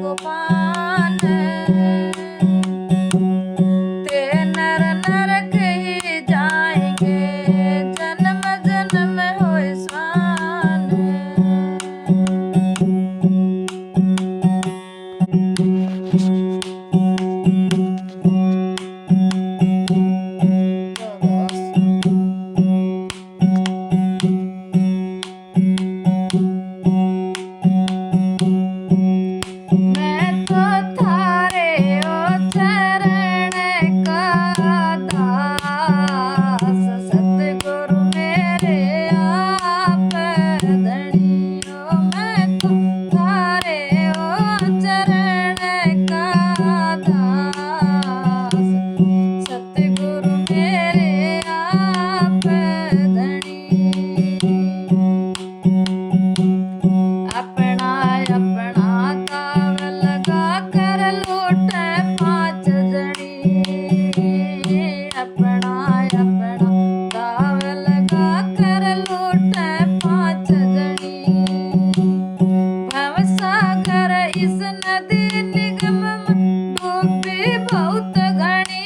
को पान ते नर नर कही जाएंगे जन्म जन्म होए स्वान। मैं तो थारे ओ चरण का दास सतगुरु मेरे आप धनियो। मैं तो थारे ओ चरण का दास सतगुरु मेरे आप धनी। अपना अपना ताव लगा कर लूटे पाँच जनी। अपना अपना ताव लगा कर लूटे पाँच जनी। भवसागर इस नदी निगम में डूबी बहुत घनी।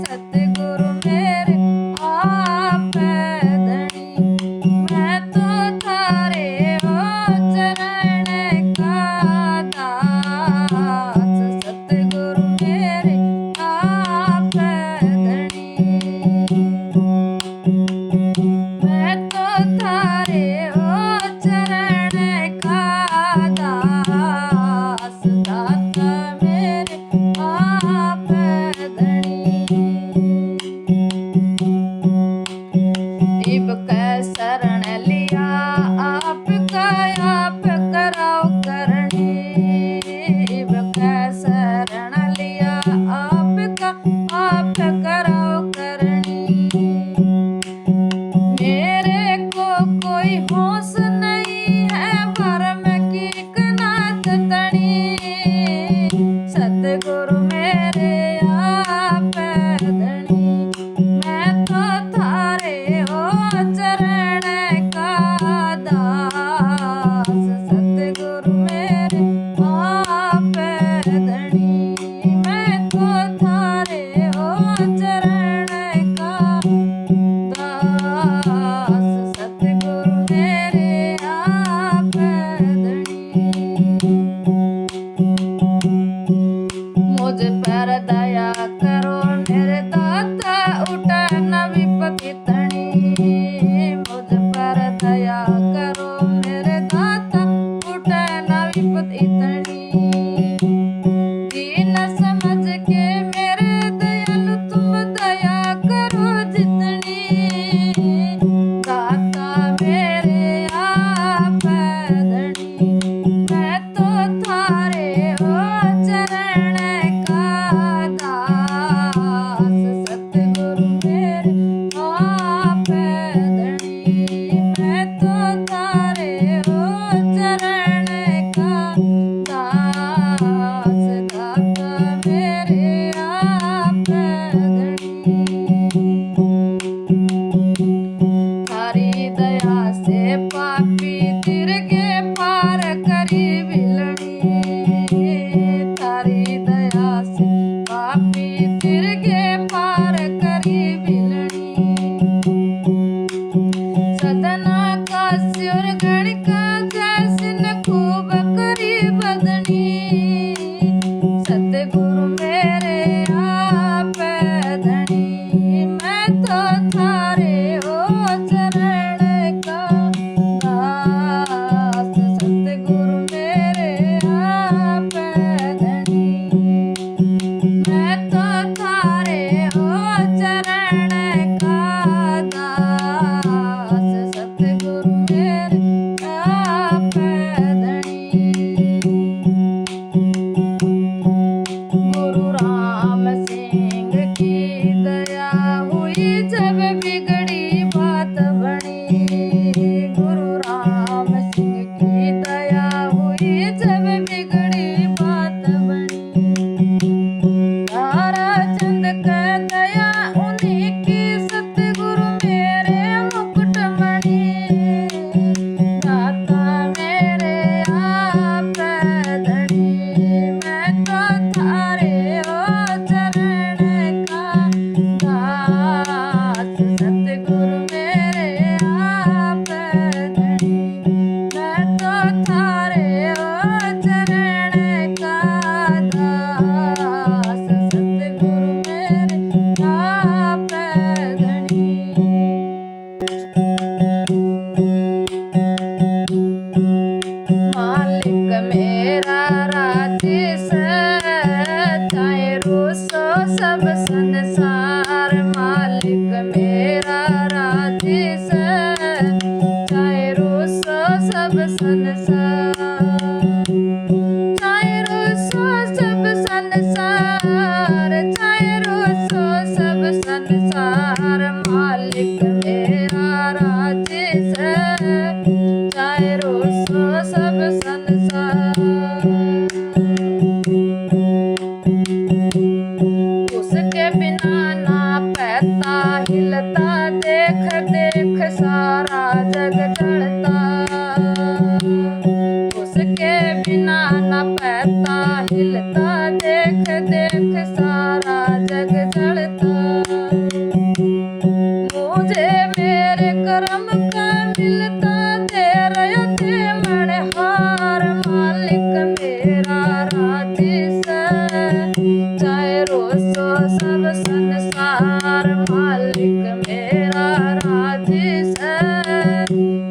सतगुरु मेरे आप धनी। मैं तो थारे ओ चरण का दास सतगुरु मेरे आप धनी। मैं तो थारे ओ चरण का दास दाता मेरे आप धनी। इब कै शरण लिया आपका आप कराओ करनी। इब कै शरण लिया आपका आप कराओ करनी। मेरे को कोई होश नहीं है भरम की कनात तनी। सतगुरु मेरे आप धनी। मैं तो थारे ओ चरण का दास सतगुरु मेरे आप धनी। मैं तो थारे ओ चरण का दास सतगुरु मेरे आप धनी। मुझ पर दया करो मेरे दाता उठा न विपत्ति तनी। मुझ पर दया करो मेरे दाता उठा न विपत्ति तनी। दीन समझ के मेरे दयालु तुम दया करो जितनी। दाता मेरे आप धनी। मैं तो थारे ओ चरण का दास सतगुरु मेरे आप धनी। मैं तो थारे ओ चरण का दास दाता मेरे आप धनी। थारी दया से पापी तिरगे पार करी बिलनी। थारी दया से पापी तिरगे पार करी बिलनी। सदना का सिर गण का जैसन खूब करी बदनी। सतगुरु मेरे आप धनी। मैं तो थारे ओ चरण का दास सतगुरु मेरे आप धनी। मैं तो थारे ओ चरण का दास सतगुरु मेरे आप धनी। ना पता हिलता, देख देख सारा जग जलता। मुझे मेरे कर्म का मिलता, दे रहे थे मणहार मालिक मेरा राजी से। चाहे रोसो सब संसार मालिक मेरा राजी से।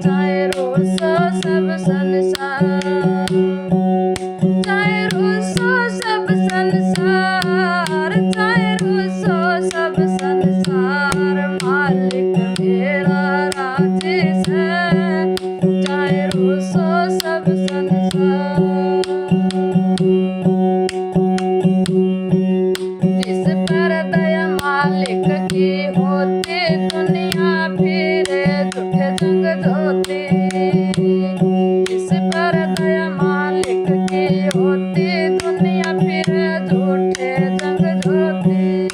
चाहे रोसो सब संसार, चाहे रोसो सब संसार, चाहे रोसो सब संसार मालिक मेरा राजी से। चाहे रोसो सब संसार। जिस पर दया मालिक की होती, दुनिया फिरे झूठे जंग धोती। जिस पर दया मालिक की होती, दुनिया फिरे झूठे जंग धोती।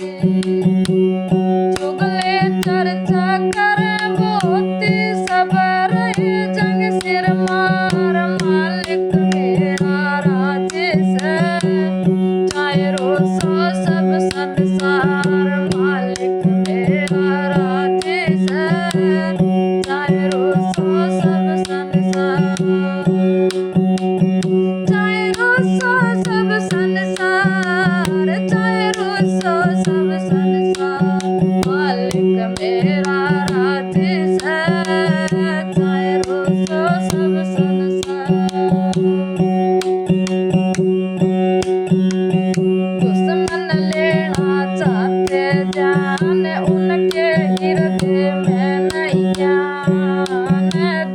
चुगले चर्चा करे बोती, सब रहे जंग सिर मार मालिक मेरा राजी से। चाहे रोसो सब संसार मालिक मेरा राजी से। चाहे रोसो सब संसार, चाहे रोसो सब संसार, चाहे रोसो सब संसार मालिक मेरा राजी से। चाहे रोसो सब संसार। दुश्मन लेना चाहते जान, उनके हृदय में नहीं ज्ञान।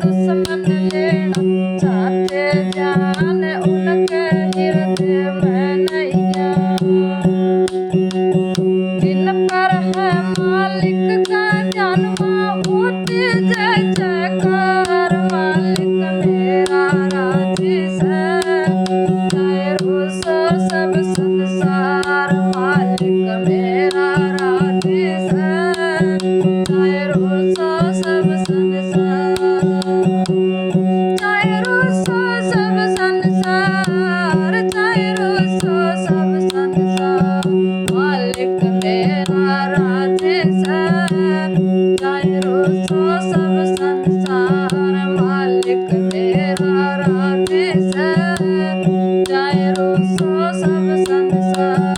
दुश्मन लेना चाहते जान, उनके हृदय में नहीं ज्ञान। जिन पर है मालिक का जन्मा, होती जय जयकार मालिक मेरा राजी से। चाहे रोसो सब संसार मालिक मेरा राजी से। चाहे रोसो सब संसार, चाहे रोसो सब संसार, चाहे रोसो सब संसार मालिक मेरा राजी से। चाहे रोसो सब संसार मालिक मेरा राजी से। चाहे रोसो सब संसार।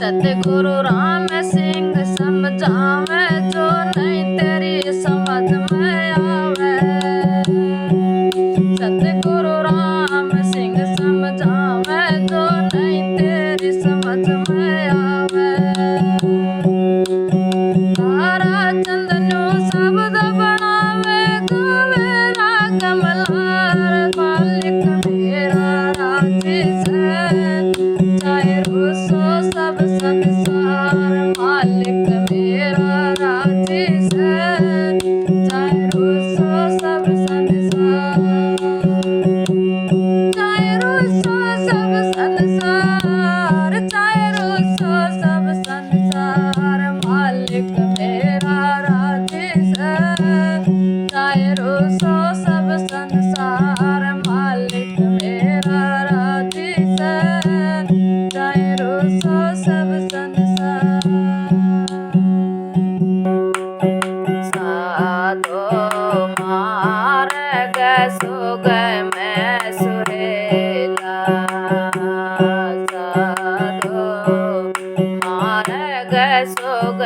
सतगुरु राम सिंह समझावे, जो नहीं तेरी समझ में आवे। सतगुरु राम सिंह समझावे, जो नहीं तेरी समझ में आवे। तारा चंदनु शब्द बनावे, गावे राग मल्हार मालिक मेरा राजी से। चाहे रोसो सब संसार मालिक मेरा राजी से। चाहे रोसो सब संसार, चाहे रोसो सब संसार, चाहे रोसो सब संसार मालिक मेरा राजी से। चाहे रोसो सब संसार मालिक मेरा राजी से। चाहे रोसो सब संसार। साधो मार्ग सुग में सुहेला, साधो मार्ग सुग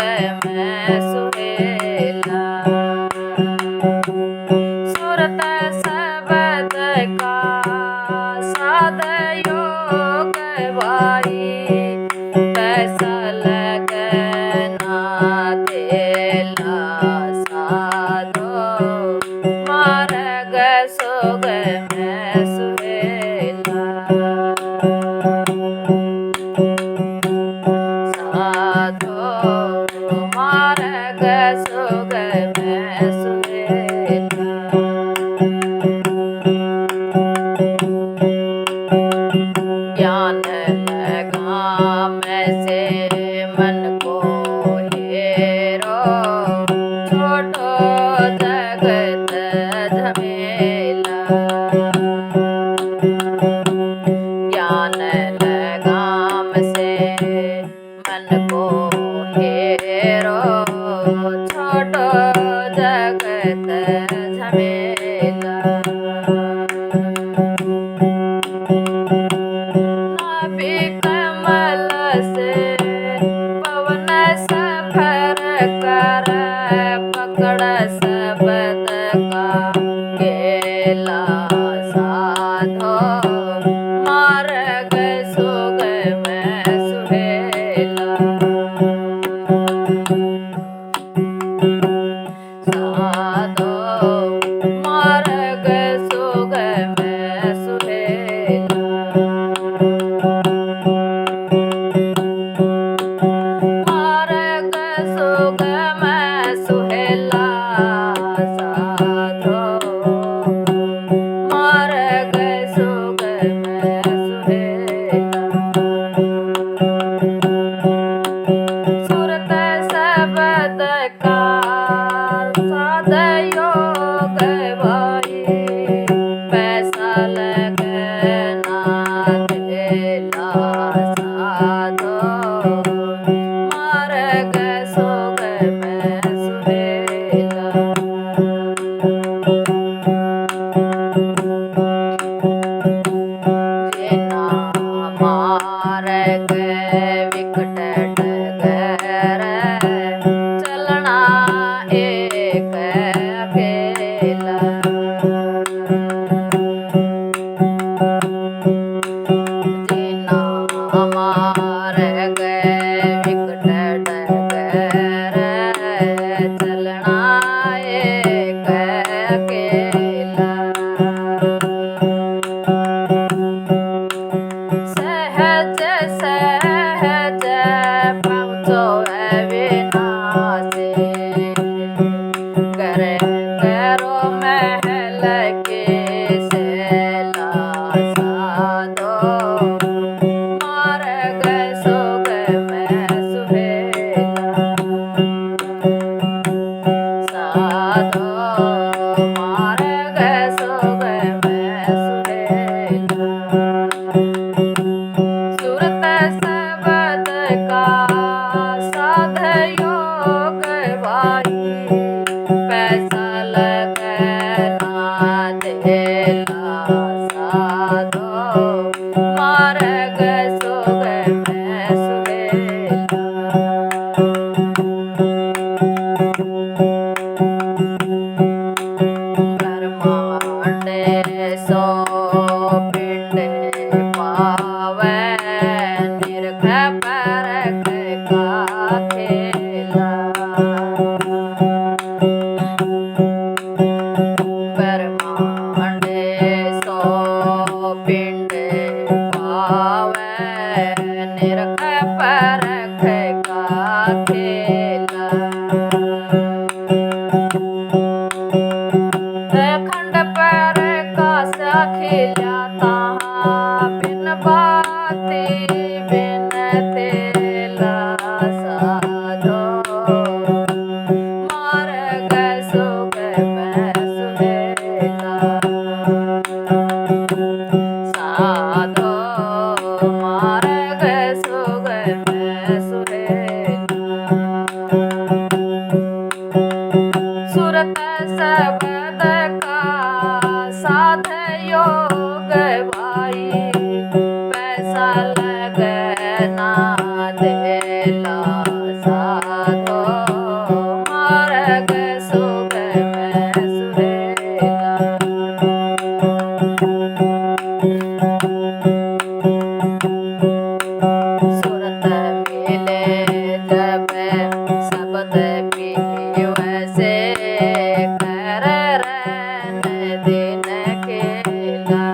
में सुहेला। सुरत शब्द का साध योग भाई, पैसा लगना देला। साधो मार्ग सुग में सुहेला। साधो मार्ग सुग में सुहेला। ज्ञान लगाम से मन को हेरो, छोटो जगत झमेला। झमेला ज्ञान लगाम से मन को हेरो छोड़ो जगत झमेला नाभि कमल से पवन सफर कर पकड़ शब्द का केला साधो मार्ग सुगम सुहेला साधो मार्ग सुगम सुहेला मार्ग सुगम सुहेला साधो मार्ग सुगम सुहेला सुरत शब्द का साध योग भाई पैसा लगना देला साधो मार्ग सुगम सुहेला जिना मार्ग विकट डगर चलना एक अकेला जिना मार्ग विकट डगर चलना एक अकेला सहज सहज पहुँचो अविनाशी करे करो महल के सेला साधो मार्ग सुगम सुहेला साधो मार्ग सुगम सुहेला सुरत शब्द का साध योग भाई पैसा लगना देला साधो मार्ग सुगम सुहेला ब्रह्मांड सो पिंड पावे निरख परख का खेला ब्रह्मांड सो पिंड पावे निरख परख का खेला खंड पर का सखिया ताहा बिन बाती बिन तेला साधो मार्ग सुगम सुहेला साधो मार्ग सुगम सुहेला सुरत शब्द का साध योग भाई पैसा लगना देला साधो मार्ग सुगम सुहेला सुरत मिले जब शब्द पीव से कर रन दिन खेला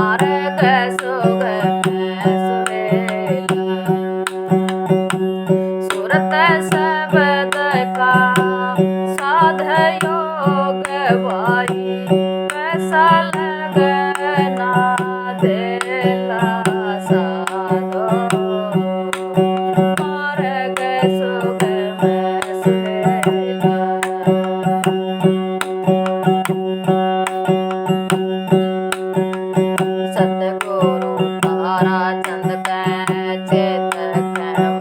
मार्ग सुगम सुहेला। सुरत शब्द का साध योग भाई, पैसा लगना देला साधो। मार्ग सुगम सुहेला। सतगुरु तारा चंद कै चेत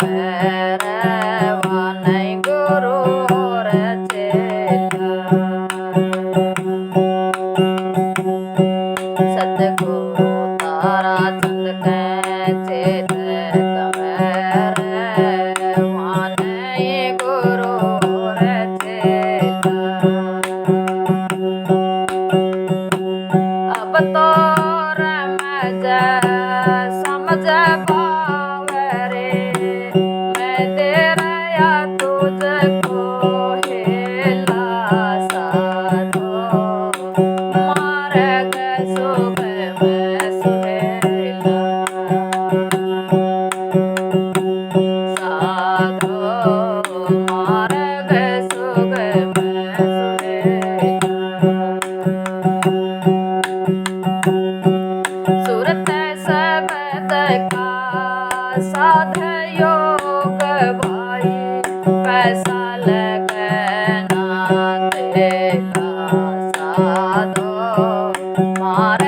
भैरवा, नहीं गुरु और चेला। सतगुरु तारा चंद कै चेत भैरवा, नहीं गुरु और चेला। अब तो समझ पावरे, मैं दे रहा तुझको हेला साधो। मार्ग सुगम सुहेला। साधो मार्ग सुगम सुहेला। सुरत शब्द का साध योग भाई, पैसा लगना देला साधो। मार्ग